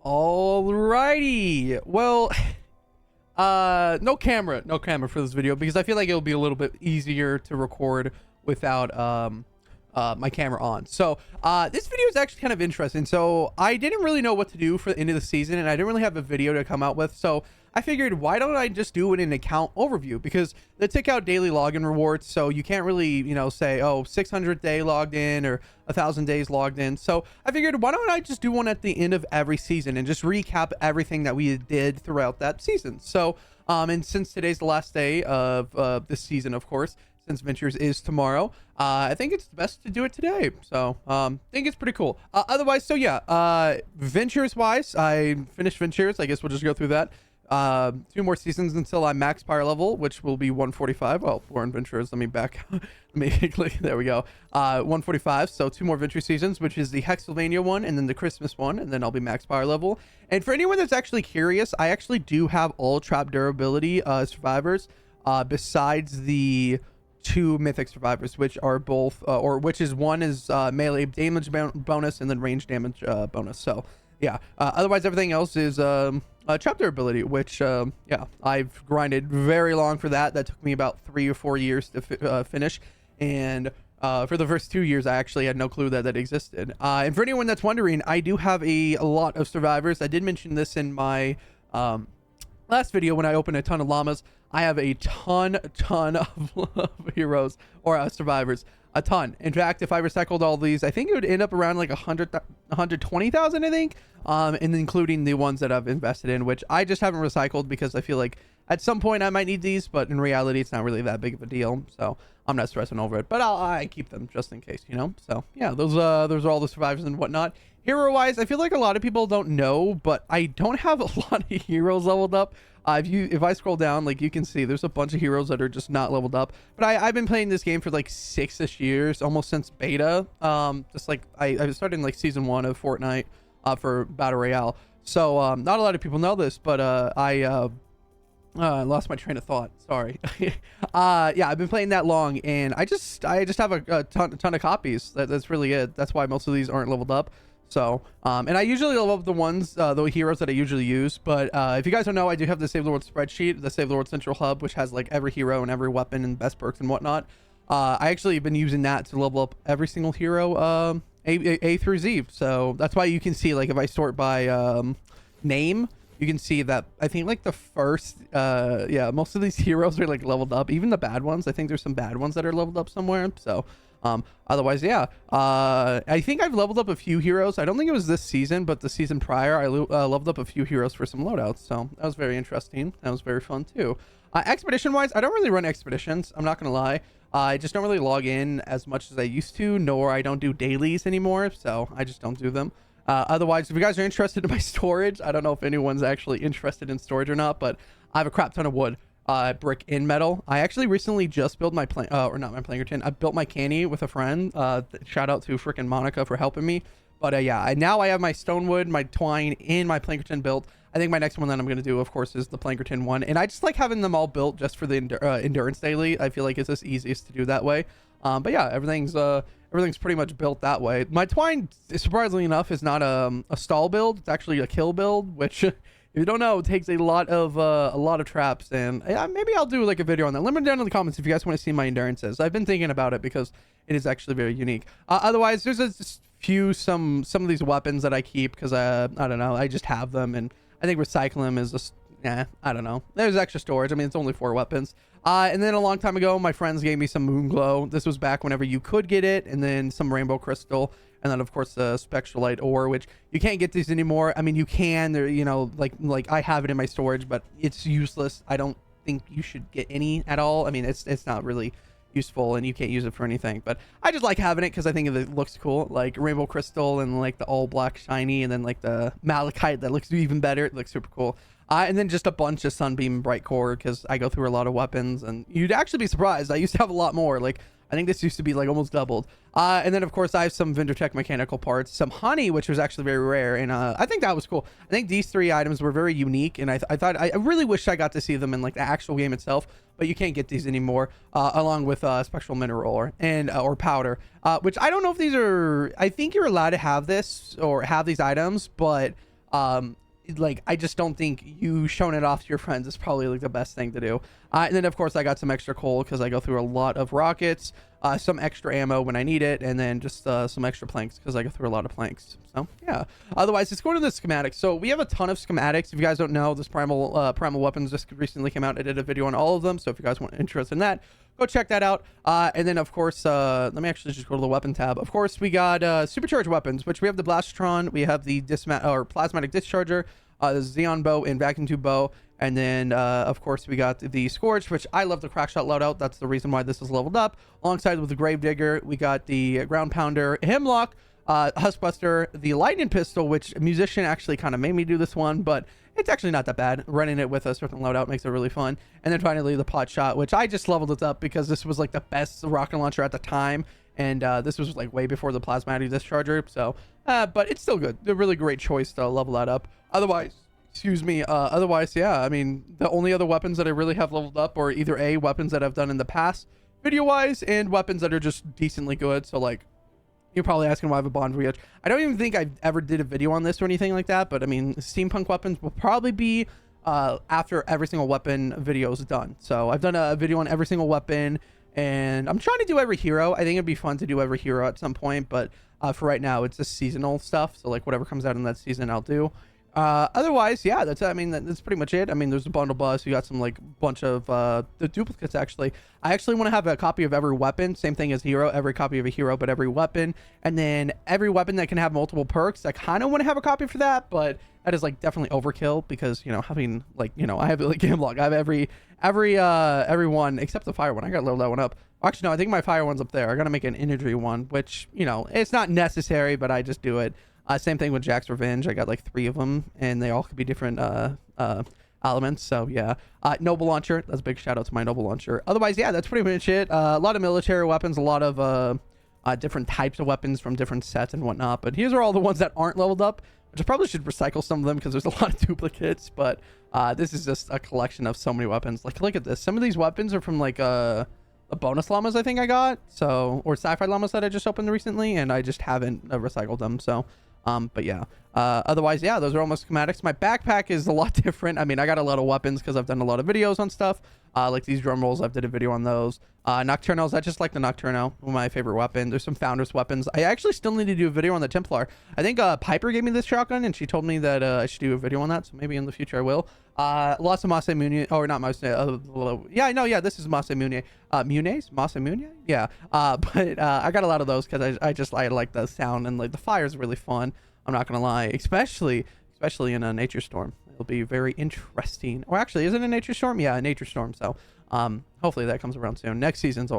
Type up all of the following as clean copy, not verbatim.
Alrighty. Well, no camera for this video because I feel like it'll be a little bit easier to record without my camera on. So this video is actually kind of interesting. So I didn't really know what to do for the end of the season, and I didn't really have a video to come out with. So I figured, why don't I just do an account overview? Because they take out daily login rewards, so you can't really, say, oh, 600 day logged in or 1,000 days logged in. So I figured, why don't I just do one at the end of every season and just recap everything that we did throughout that season. So and since today's the last day of this season, of course, since Ventures is tomorrow, I think it's best to do it today. So I think it's pretty cool. Otherwise, so yeah, Ventures wise, I finished Ventures. I guess we'll just go through that. 2 more seasons until I'm max power level, which will be 145. Well, we're in Ventures. Let me back. Let me click. There we go. 145. So 2 more Venture seasons, which is the Hexylvania one and then the Christmas one, and then I'll be max power level. And for anyone that's actually curious, I actually do have all trap durability survivors, besides the 2 mythic survivors, which are both, one is melee damage bonus and then range damage bonus. So yeah, otherwise everything else is trap durability, which yeah, I've grinded very long for that. That took me about 3 or 4 years to finish, and for the first 2 years I actually had no clue that existed. And for anyone that's wondering, I do have a lot of survivors. I did mention this in my last video when I opened a ton of llamas. I have a ton of heroes or survivors. A ton. In fact, if I recycled all these, I think it would end up around like 120,000, I think, and including the ones that I've invested in, which I just haven't recycled because I feel like at some point I might need these, but in reality it's not really that big of a deal, so I'm not stressing over it. But I keep them just in case, so yeah, those are all the survivors and whatnot. Hero wise, I feel like a lot of people don't know, but I don't have a lot of heroes leveled up. If I scroll down, like, you can see there's a bunch of heroes that are just not leveled up. But I've been playing this game for like 6-ish years, almost since beta. Just like I started in like season 1 of Fortnite for Battle Royale. So not a lot of people know this, but I lost my train of thought. Sorry. Yeah, I've been playing that long, and I just have a ton of copies. That's really it. That's why most of these aren't leveled up. So, and I usually love the ones, the heroes that I usually use. But if you guys don't know, I do have the Save the World spreadsheet, the Save the World Central Hub, which has like every hero and every weapon and best perks and whatnot. I actually have been using that to level up every single hero, A through Z. So that's why you can see, like, if I sort by name, you can see that I think like the first, yeah, most of these heroes are like leveled up. Even the bad ones. I think there's some bad ones that are leveled up somewhere. So. Otherwise, yeah, I think I've leveled up a few heroes. I don't think it was this season, but the season prior, I leveled up a few heroes for some loadouts. So that was very interesting. That was very fun too. Expedition wise, I don't really run expeditions. I'm not going to lie. I just don't really log in as much as I used to, nor I don't do dailies anymore. So I just don't do them. Otherwise, if you guys are interested in my storage, I don't know if anyone's actually interested in storage or not, but I have a crap ton of wood. Brick and metal. I actually recently just built my or not my Plankerton. I built my canny with a friend. Shout out to freaking Monica for helping me. But yeah, now I have my stonewood, my twine, and my Plankerton built. I think my next one that I'm gonna do, of course, is the Plankerton one, and I just like having them all built just for the endurance daily. I feel like it's just easiest to do that way. But yeah, everything's pretty much built that way. My twine, surprisingly enough, is not a stall build. It's actually a kill build, which. If you don't know, it takes a lot of traps, and yeah, maybe I'll do like a video on that. Let me know down in the comments if you guys want to see my endurances. I've been thinking about it because it is actually very unique. Otherwise, there's some of these weapons that I keep because I don't know, I just have them, and I think recycling them is just, I don't know. There's extra storage. I mean, it's only 4 weapons. And then a long time ago, my friends gave me some moon glow. This was back whenever you could get it, and then some rainbow crystal. And then, of course, the spectralite ore, which you can't get these anymore. I mean, you can. They're, like I have it in my storage, but it's useless. I don't think you should get any at all. I mean, it's not really useful, and you can't use it for anything. But I just like having it because I think it looks cool. Like rainbow crystal and like the all black shiny, and then like the malachite that looks even better. It looks super cool. And then just a bunch of sunbeam bright core because I go through a lot of weapons, and you'd actually be surprised. I used to have a lot more. Like, I think this used to be like almost doubled. And then of course I have some Vindertech mechanical parts, some honey, which was actually very rare. And I think that was cool. I think these 3 items were very unique. And I thought, I really wish I got to see them in like the actual game itself, but you can't get these anymore, along with spectral mineral ore and, or powder, which I don't know if these are, I think you're allowed to have this or have these items, but Like, I just don't think you showing it off to your friends is probably like the best thing to do. And then of course I got some extra coal because I go through a lot of rockets, some extra ammo when I need it, and then just some extra planks because I go through a lot of planks. So yeah, otherwise let's go to the schematics. So we have a ton of schematics. If you guys don't know, this primal weapons just recently came out. I did a video on all of them, so if you guys want interested in that, go check that out. And then of course, let me actually just go to the weapon tab. Of course, we got supercharged weapons, which we have the Blastron, we have the plasmatic discharger, the Xeon bow and vacuum tube bow, and then of course we got the Scourge, which I love the crackshot loadout. That's the reason why this is leveled up. Alongside with the Gravedigger, we got the ground pounder, Hemlock, Huskbuster, the lightning pistol, which Musician actually kind of made me do this one, but it's actually not that bad. Running it with a certain loadout makes it really fun. And then finally the pot shot, which I just leveled it up because this was like the best rocket launcher at the time, and this was like way before the plasmatic discharger. So but it's still good. A really great choice to level that up. Otherwise, yeah, I mean, the only other weapons that I really have leveled up are either weapons that I've done in the past video wise, and weapons that are just decently good. So like, you're probably asking why I have a Bond Voyage. I don't even think I ever did a video on this or anything like that, but I mean, steampunk weapons will probably be after every single weapon video is done. So I've done a video on every single weapon, and I'm trying to do every hero. I think it'd be fun to do every hero at some point, but for right now, it's just seasonal stuff. So like whatever comes out in that season, I'll do. Otherwise, yeah, that's pretty much it. I mean, there's a bundle bus. You got some like bunch of the duplicates. Actually, I actually want to have a copy of every weapon, same thing as hero, every copy of a hero, but every weapon, and then every weapon that can have multiple perks. I kind of want to have a copy for that, but that is like definitely overkill because, you know, having like, you know, I have like Gamlog, I have every one except the fire one. I gotta level that one up. Actually, no, I think my fire one's up there. I gotta make an energy one, which, you know, it's not necessary, but I just do it. Same thing with Jack's Revenge. I got like 3 of them, and they all could be different elements. So yeah, Noble Launcher. That's a big shout out to my Noble Launcher. Otherwise, yeah, that's pretty much it. A lot of military weapons, a lot of different types of weapons from different sets and whatnot. But here's are all the ones that aren't leveled up, which I probably should recycle some of them because there's a lot of duplicates. But this is just a collection of so many weapons. Like, look at this. Some of these weapons are from like a bonus llamas I think I got, so, or sci-fi llamas that I just opened recently, and I just haven't recycled them. So but yeah, otherwise, yeah, those are almost schematics. My backpack is a lot different. I mean, I got a lot of weapons because I've done a lot of videos on stuff, like these drum rolls. I've did a video on those. Nocturnals, I just like the Nocturno, my favorite weapon. There's some Founders weapons. I actually still need to do a video on the Templar. I think Piper gave me this shotgun, and she told me that I should do a video on that, so maybe in the future I will. Lots of Masse-Munier, or not Masse, yeah, no, yeah, this is Masse-Munier. Masse-Munier? Yeah, but I got a lot of those because I like the sound, and like the fire is really fun. I'm not gonna lie, especially in a nature storm. It'll be very interesting. Or actually, is it a nature storm? Yeah, a nature storm. So hopefully that comes around soon. Next season's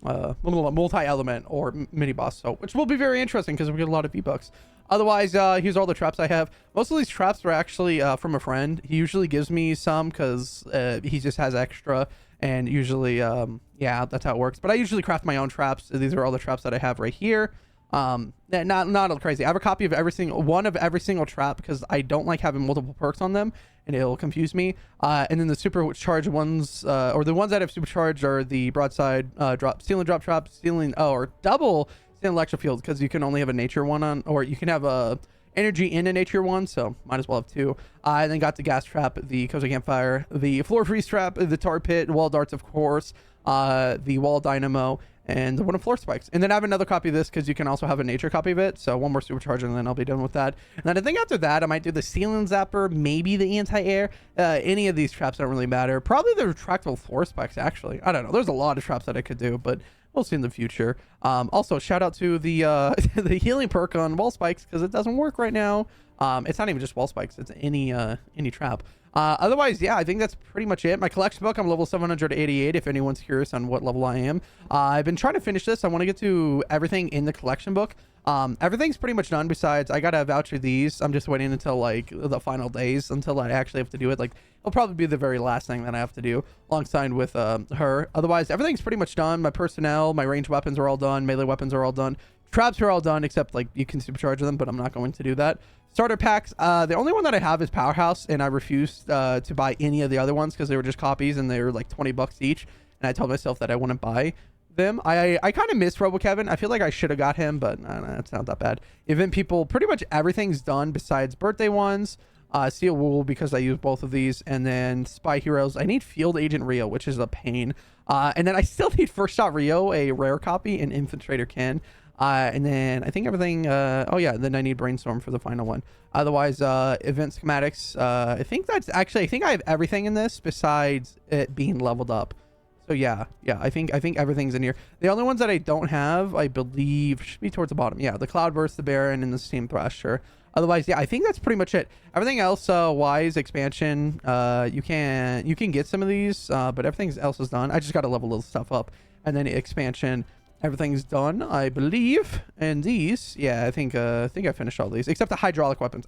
multi-element or mini boss, so which will be very interesting because we get a lot of V-Bucks. Otherwise, here's all the traps I have. Most of these traps are actually from a friend. He usually gives me some because he just has extra, and usually yeah, that's how it works. But I usually craft my own traps. These are all the traps that I have right here. Not crazy. I have a copy of every single trap because I don't like having multiple perks on them, and it'll confuse me. And then the supercharged ones, or the ones that have supercharged, are the broadside stealing drop trap, or double stealing electro field, because you can only have a nature one on, or you can have a energy in a nature one, so might as well have 2. I then got the gas trap, the cozy campfire, the floor freeze trap, the tar pit, wall darts, of course, the wall dynamo, and the wooden floor spikes. And then I have another copy of this because you can also have a nature copy of it. So one more supercharger, and then I'll be done with that. And then I think after that, I might do the ceiling zapper, maybe the anti-air. Any of these traps don't really matter. Probably the retractable floor spikes, actually. I don't know. There's a lot of traps that I could do, but we'll see in the future. Also, shout out to the the healing perk on wall spikes because it doesn't work right now. It's not even just wall spikes. It's any trap. Otherwise, yeah, I think that's pretty much it. My collection book, I'm level 788 if anyone's curious on what level I am. I've been trying to finish this. I want to get to everything in the collection book. Everything's pretty much done besides I gotta voucher these. I'm just waiting until like the final days until I actually have to do it. Like, it'll probably be the very last thing that I have to do alongside with her. Otherwise, everything's pretty much done. My personnel, my ranged weapons are all done. Melee weapons are all done. Traps are all done, except like you can supercharge them, but I'm not going to do that. Starter packs, the only one that I have is Powerhouse, and I refused to buy any of the other ones because they were just copies and they were like $20 each, and I told myself that I wouldn't buy them. I kind of miss Robo Kevin. I feel like I should have got him, but nah, it's not that bad. Event people, pretty much everything's done besides birthday ones. Steel Wool, because I use both of these, and then Spy Heroes. I need Field Agent Rio, which is a pain. And then I still need First Shot Rio, a rare copy, and Infiltrator Ken. And then I think everything, oh yeah, then I need Brainstorm for the final one. Otherwise, event schematics, I think I have everything in this besides it being leveled up. So yeah, I think everything's in here. The only ones that I don't have, I believe, should be towards the bottom. Yeah, the Cloudburst, the Baron, and the Steam Thrasher. Otherwise, yeah, I think that's pretty much it. Everything else, Wise, expansion, you can get some of these, but everything else is done. I just got to level little stuff up. And then expansion, everything's done, I believe. And these, yeah, I think I finished all these, except the hydraulic weapons.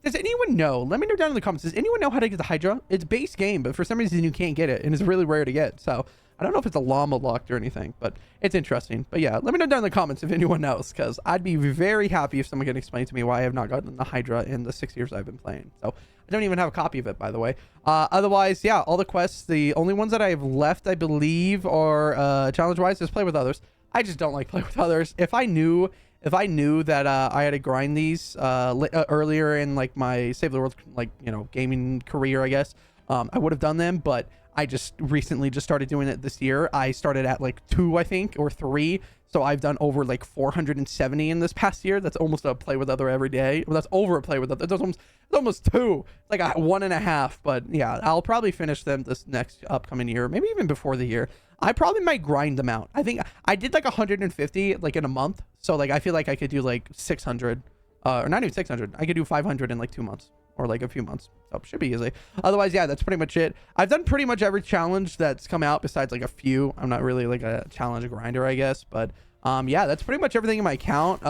Does anyone know? Let me know down in the comments. Does anyone know how to get the Hydra? It's base game, but for some reason you can't get it, and it's really rare to get. So I don't know if it's a llama locked or anything, but it's interesting. But yeah, let me know down in the comments if anyone knows, because I'd be very happy if someone could explain to me why I have not gotten the Hydra in the 6 years I've been playing. So I don't even have a copy of it, by the way. Otherwise, yeah, all the quests, the only ones that I have left, I believe, are challenge-wise, is play with others. I just don't like play with others. If I knew that I had to grind these earlier in like my Save the World, like, you know, gaming career, I guess, I would have done them, but I just recently started doing it this year. I started at like 2, I think, or 3. So I've done over like 470 in this past year. That's almost a play with other every day. Well, that's over a play with other. That's almost 2. It's like a 1.5. But yeah, I'll probably finish them this next upcoming year, maybe even before the year. I probably might grind them out. I think I did like 150 like in a month. So like I feel like I could do like 600, or not even 600. I could do 500 in like 2 months. Or like a few months. So should be easy. Otherwise, yeah, that's pretty much it. I've done pretty much every challenge that's come out besides like a few. I'm not really like a challenge grinder, I guess, but yeah, that's pretty much everything in my account.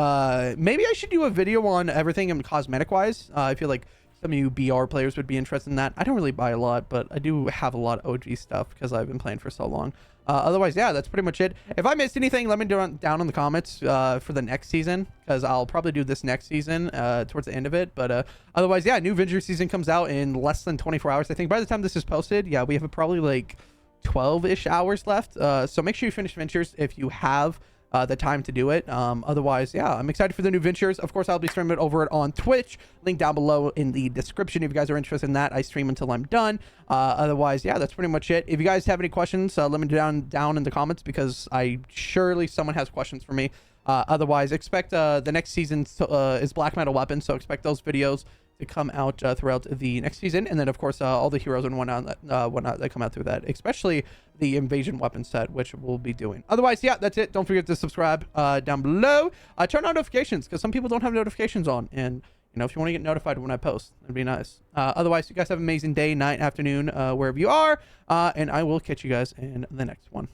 Maybe I should do a video on everything in cosmetic wise. I feel like some of you BR players would be interested in that. I don't really buy a lot, but I do have a lot of OG stuff because I've been playing for so long. Otherwise, yeah, that's pretty much it. If I missed anything, let me know down in the comments for the next season, because I'll probably do this next season towards the end of it. But otherwise, yeah, new Venture season comes out in less than 24 hours. I think by the time this is posted, yeah, we have probably like 12-ish hours left. So make sure you finish Ventures if you have the time to do it. Otherwise, yeah, I'm excited for the new Ventures. Of course, I'll be streaming it over on Twitch. Link down below in the description if you guys are interested in that. I stream until I'm done. Otherwise, yeah, that's pretty much it. If you guys have any questions, let me down in the comments, because surely someone has questions for me. Otherwise, expect the next season is Black Metal Weapons, so expect those videos to come out throughout the next season, and then of course all the heroes and whatnot that come out through that, especially the invasion weapon set, which we'll be doing. Otherwise, yeah, that's it. Don't forget to subscribe down below. Turn on notifications, because some people don't have notifications on, and you know, if you want to get notified when I post, it'd be nice. Otherwise, you guys have an amazing day, night, afternoon, wherever you are, and I will catch you guys in the next one.